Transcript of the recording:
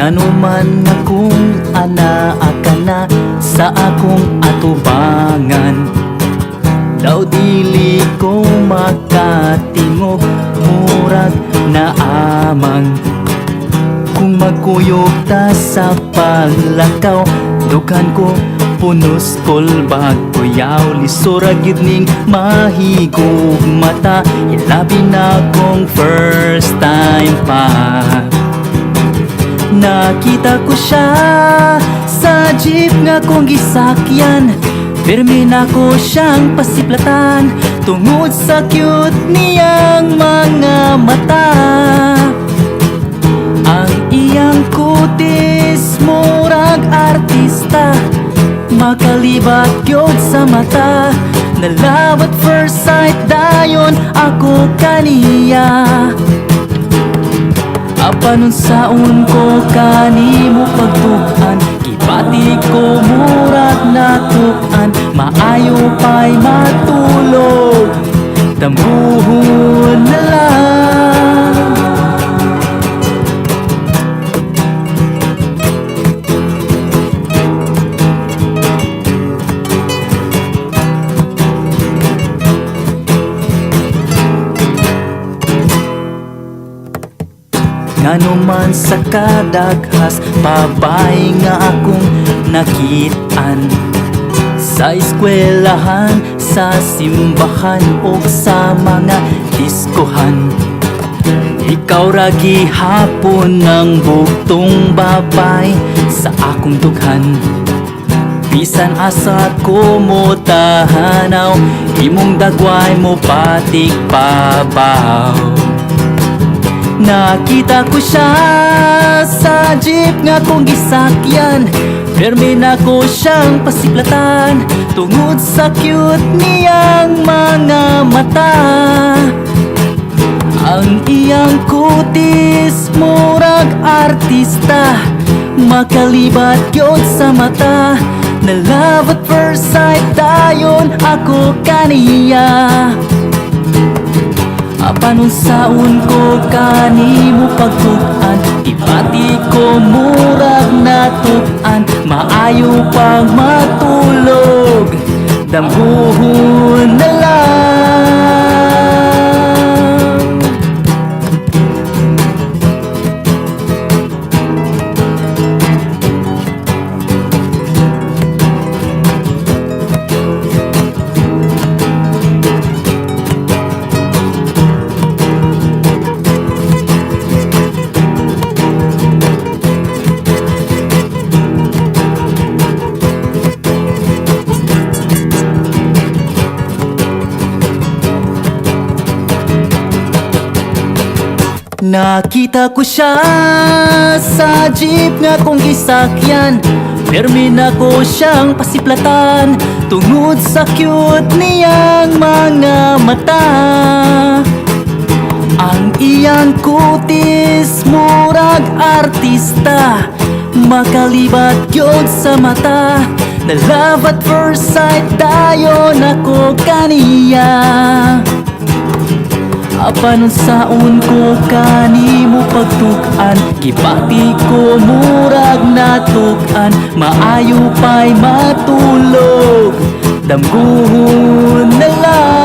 Nganuman akong anaa na sa akong atubangan, daw dili ko makatingog, murag na amang. Kung magkuyog ta sa paglakaw, dugan ko punos kolbag kuyaw, lisura gid ning mahigog mata. Ilabi na kong first time pa. Nakita ko siya sa jeep nga kong gisakyan, pirmi na ko siyang pasiplatan tungod sa cute niyang mga mata. Ang iyang kutis murag artista, makalibat gyud sa mata. Na love at first sight dayon ako kaniya. Apanon saon ko kanimo pagtukan, kipati ko murag natukan. Maayo pa'y matulog, tambuhon na lang. Nganuman sa kadaghas, babay nga akong nakitaan sa eskwelahan, sa simbahan o sa mga diskohan. Ikaw ra gihapon ng buktong babay sa akong dughan. Bisan asa ko mo tahanaw, imong dagway mo patik pabaw. Nakita ko siya sa jeep nga kong gisakyan, pirmi na ko siyang pasiplatan tungod sa cute niyang mga mata. Ang iyang kutis murag artista, makalibat gyud sa mata. Na love at first sight dayon ako kaniya. Apanon saon ko kanimo pagtukan, ipati ko murag natukan. Maayo pang matulog, dambuhon na lang. Nakita ko siya sa jeep nga kong gisakyan, pirmi na ko siyang pasiplatan tungod sa cute niyang mga mata. Ang iyang kutis murag artista, makalibat gyud sa mata. Na love at first sight dayon ako kaniya. Apanon saon ko kanimo pagtukan, kipati ko murag natukan. Maayo pa'y matulog, damguhon na lang.